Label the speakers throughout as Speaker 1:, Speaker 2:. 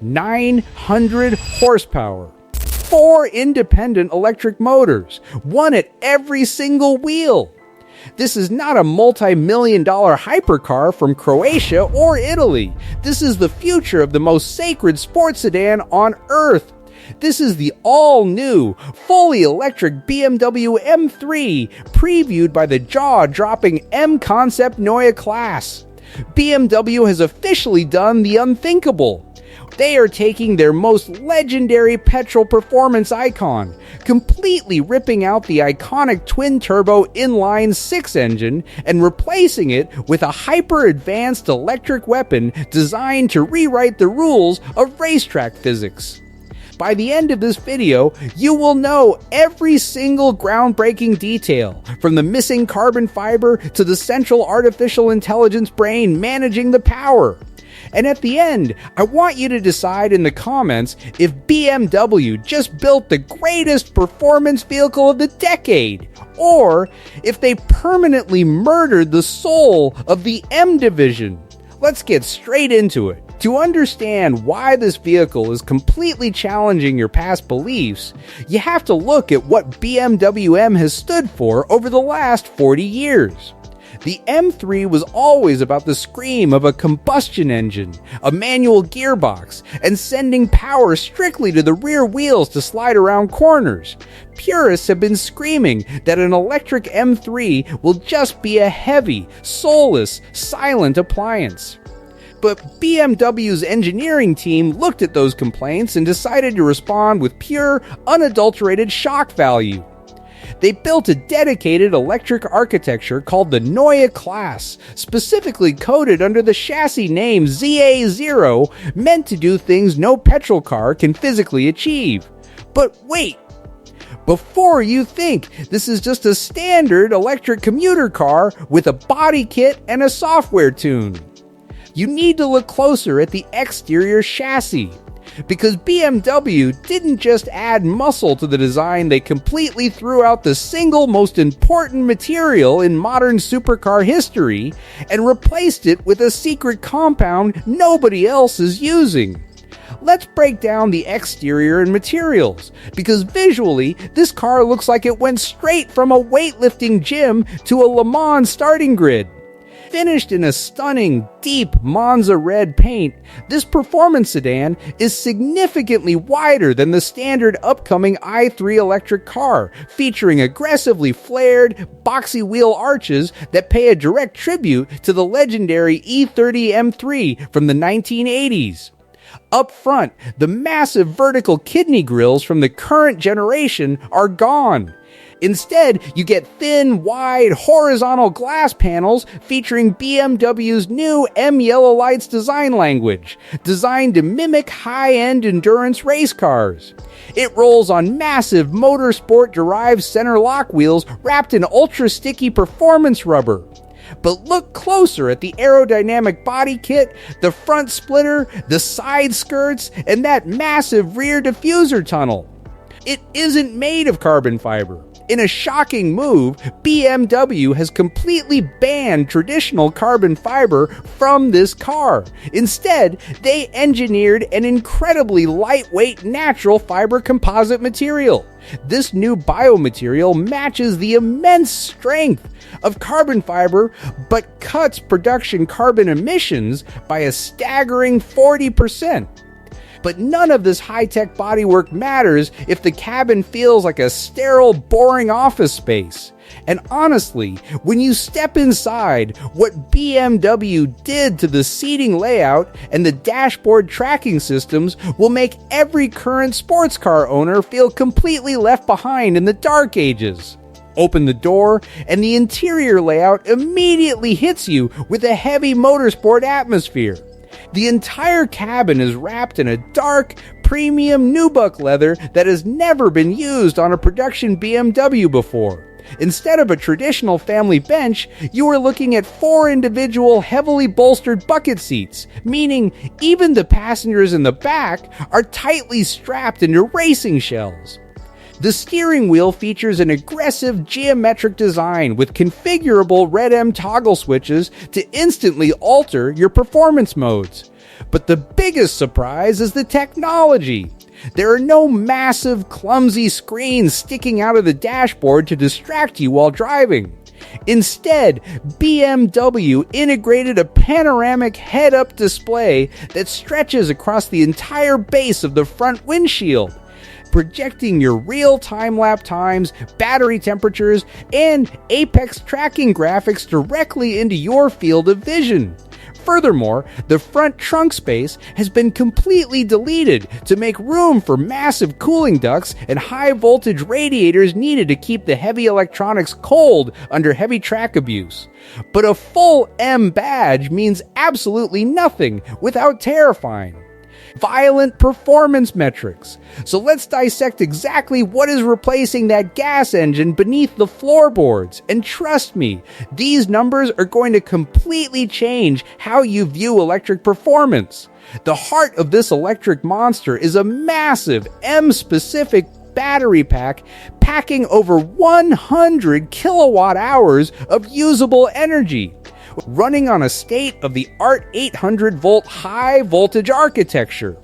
Speaker 1: 900 horsepower, 4 independent electric motors, one at every single wheel. This is not a multi-million-dollar hypercar from Croatia or Italy. This is the future of the most sacred sports sedan on Earth. This is the all-new, fully electric BMW M3, previewed by the jaw-dropping M Concept Neue Klasse. BMW has officially done the unthinkable. They are taking their most legendary petrol performance icon, completely ripping out the iconic twin-turbo inline-six engine and replacing it with a hyper-advanced electric weapon designed to rewrite the rules of racetrack physics. By the end of this video, you will know every single groundbreaking detail, from the missing carbon fiber to the central artificial intelligence brain managing the power. And at the end, I want you to decide in the comments if BMW just built the greatest performance vehicle of the decade, or if they permanently murdered the soul of the M division. Let's get straight into it. To understand why this vehicle is completely challenging your past beliefs, you have to look at what BMW M has stood for over the last 40 years. The M3 was always about the scream of a combustion engine, a manual gearbox, and sending power strictly to the rear wheels to slide around corners. Purists have been screaming that an electric M3 will just be a heavy, soulless, silent appliance. But BMW's engineering team looked at those complaints and decided to respond with pure, unadulterated shock value. They built a dedicated electric architecture called the Neue Klasse, specifically coded under the chassis name ZA0, meant to do things no petrol car can physically achieve. But wait! Before you think this is just a standard electric commuter car with a body kit and a software tune, you need to look closer at the exterior chassis. Because BMW didn't just add muscle to the design, they completely threw out the single most important material in modern supercar history and replaced it with a secret compound nobody else is using. Let's break down the exterior and materials, because visually, this car looks like it went straight from a weightlifting gym to a Le Mans starting grid. Finished in a stunning, deep Monza red paint, this performance sedan is significantly wider than the standard upcoming i3 electric car, featuring aggressively flared, boxy wheel arches that pay a direct tribute to the legendary E30 M3 from the 1980s. Up front, the massive vertical kidney grills from the current generation are gone. Instead, you get thin, wide, horizontal glass panels featuring BMW's new M Yellow Lights design language, designed to mimic high-end endurance race cars. It rolls on massive motorsport-derived center lock wheels wrapped in ultra-sticky performance rubber. But look closer at the aerodynamic body kit, the front splitter, the side skirts, and that massive rear diffuser tunnel. It isn't made of carbon fiber. In a shocking move, BMW has completely banned traditional carbon fiber from this car. Instead, they engineered an incredibly lightweight natural fiber composite material. This new biomaterial matches the immense strength of carbon fiber, but cuts production carbon emissions by a staggering 40%. But none of this high-tech bodywork matters if the cabin feels like a sterile, boring office space. And honestly, when you step inside, what BMW did to the seating layout and the dashboard tracking systems will make every current sports car owner feel completely left behind in the dark ages. Open the door, and the interior layout immediately hits you with a heavy motorsport atmosphere. The entire cabin is wrapped in a dark, premium nubuck leather that has never been used on a production BMW before. Instead of a traditional family bench, you are looking at 4 individual heavily bolstered bucket seats, meaning even the passengers in the back are tightly strapped into racing shells. The steering wheel features an aggressive geometric design with configurable red M toggle switches to instantly alter your performance modes. But the biggest surprise is the technology. There are no massive, clumsy screens sticking out of the dashboard to distract you while driving. Instead, BMW integrated a panoramic head-up display that stretches across the entire base of the front windshield, projecting your real-time lap times, battery temperatures, and apex tracking graphics directly into your field of vision. Furthermore, the front trunk space has been completely deleted to make room for massive cooling ducts and high-voltage radiators needed to keep the heavy electronics cold under heavy track abuse. But a full M badge means absolutely nothing without terrifying violent performance metrics. So let's dissect exactly what is replacing that gas engine beneath the floorboards. And trust me, these numbers are going to completely change how you view electric performance. The heart of this electric monster is a massive M-specific battery pack packing over 100 kilowatt hours of usable energy, running on a state-of-the-art 800-volt high-voltage architecture.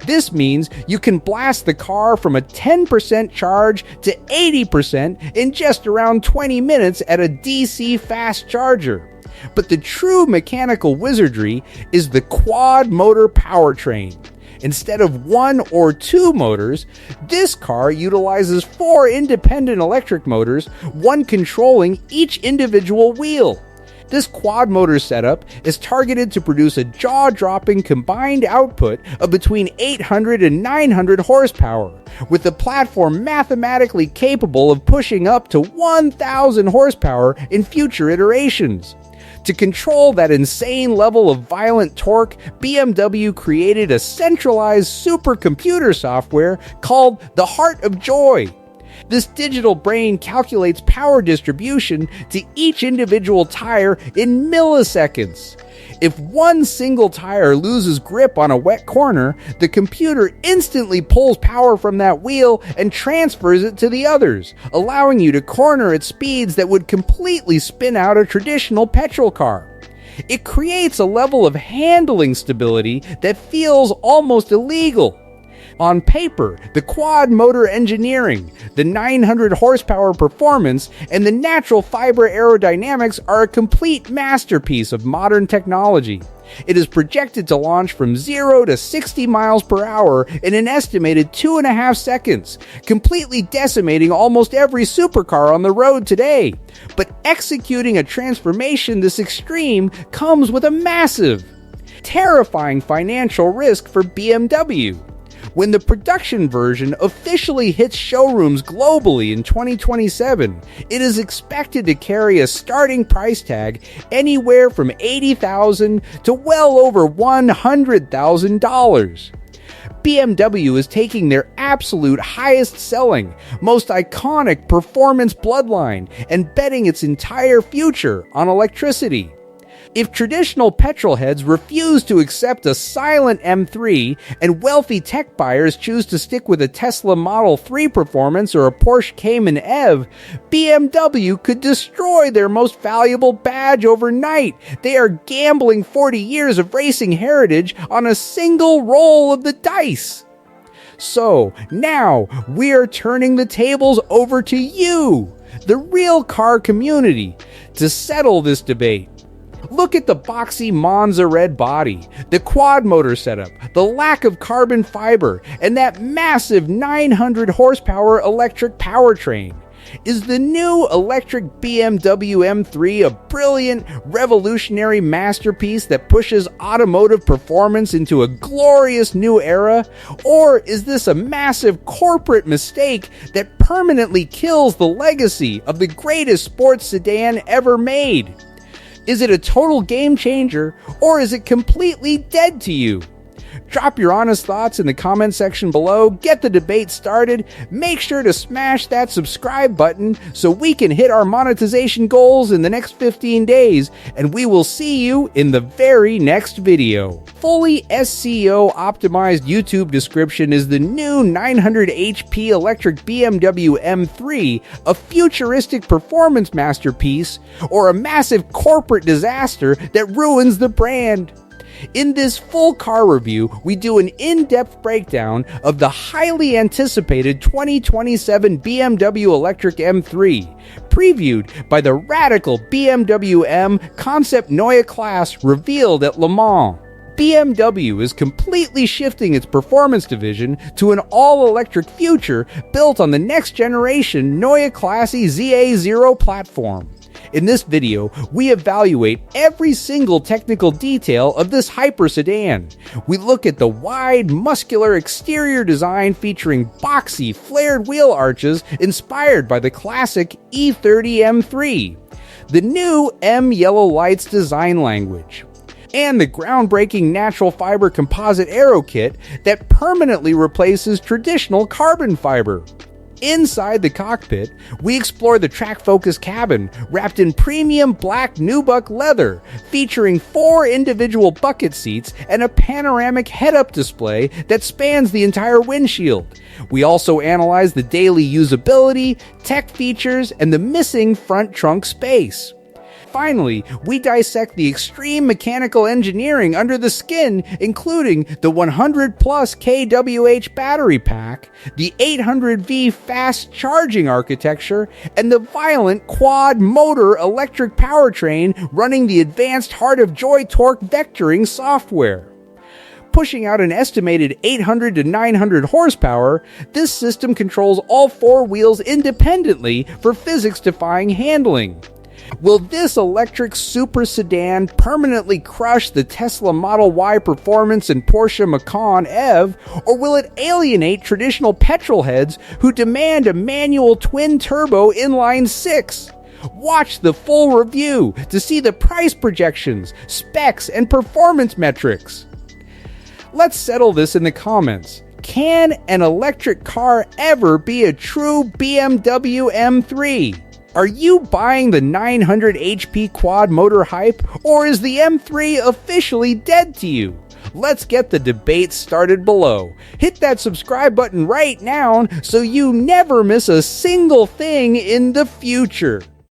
Speaker 1: This means you can blast the car from a 10% charge to 80% in just around 20 minutes at a DC fast charger. But the true mechanical wizardry is the quad-motor powertrain. Instead of one or two motors, this car utilizes 4 independent electric motors, one controlling each individual wheel. This quad motor setup is targeted to produce a jaw-dropping combined output of between 800 and 900 horsepower, with the platform mathematically capable of pushing up to 1,000 horsepower in future iterations. To control that insane level of violent torque, BMW created a centralized supercomputer software called the Heart of Joy. This digital brain calculates power distribution to each individual tire in milliseconds. If one single tire loses grip on a wet corner, the computer instantly pulls power from that wheel and transfers it to the others, allowing you to corner at speeds that would completely spin out a traditional petrol car. It creates a level of handling stability that feels almost illegal. On paper, the quad motor engineering, the 900 horsepower performance, and the natural fiber aerodynamics are a complete masterpiece of modern technology. It is projected to launch from 0 to 60 miles per hour in an estimated 2.5 seconds, completely decimating almost every supercar on the road today. But executing a transformation this extreme comes with a massive, terrifying financial risk for BMW. When the production version officially hits showrooms globally in 2027, it is expected to carry a starting price tag anywhere from $80,000 to well over $100,000. BMW is taking their absolute highest selling, most iconic performance bloodline and betting its entire future on electricity. If traditional petrolheads refuse to accept a silent M3 and wealthy tech buyers choose to stick with a Tesla Model 3 performance or a Porsche Cayman EV, BMW could destroy their most valuable badge overnight. They are gambling 40 years of racing heritage on a single roll of the dice. So, now we are turning the tables over to you, the real car community, to settle this debate. Look at the boxy Monza red body, the quad motor setup, the lack of carbon fiber, and that massive 900 horsepower electric powertrain. Is the new electric BMW M3 a brilliant, revolutionary masterpiece that pushes automotive performance into a glorious new era? Or is this a massive corporate mistake that permanently kills the legacy of the greatest sports sedan ever made? Is it a total game changer, or is it completely dead to you? Drop your honest thoughts in the comment section below, get the debate started, make sure to smash that subscribe button so we can hit our monetization goals in the next 15 days, and we will see you in the very next video. Fully SEO optimized YouTube description is the new 900 HP electric BMW M3, a futuristic performance masterpiece, or a massive corporate disaster that ruins the brand. In this full car review, we do an in-depth breakdown of the highly anticipated 2027 BMW Electric M3, previewed by the radical BMW M Concept Neue Klasse revealed at Le Mans. BMW is completely shifting its performance division to an all-electric future built on the next-generation Neue Klasse ZA0 platform. In this video, we evaluate every single technical detail of this hyper-sedan. We look at the wide, muscular exterior design featuring boxy, flared wheel arches inspired by the classic E30 M3, the new M Yellow Lights design language, and the groundbreaking natural fiber composite aero kit that permanently replaces traditional carbon fiber. Inside the cockpit, we explore the track-focused cabin wrapped in premium black nubuck leather, featuring 4 individual bucket seats and a panoramic head-up display that spans the entire windshield. We also analyze the daily usability, tech features, and the missing front trunk space. Finally, we dissect the extreme mechanical engineering under the skin, including the 100-plus kWh battery pack, the 800V fast charging architecture, and the violent quad-motor electric powertrain running the advanced Heart of Joy torque vectoring software. Pushing out an estimated 800 to 900 horsepower, this system controls all 4 wheels independently for physics-defying handling. Will this electric super sedan permanently crush the Tesla Model Y performance and Porsche Macan EV, or will it alienate traditional petrolheads who demand a manual twin-turbo inline-six? Watch the full review to see the price projections, specs, and performance metrics. Let's settle this in the comments. Can an electric car ever be a true BMW M3? Are you buying the 900 HP quad motor hype, or is the M3 officially dead to you? Let's get the debate started below. Hit that subscribe button right now so you never miss a single thing in the future.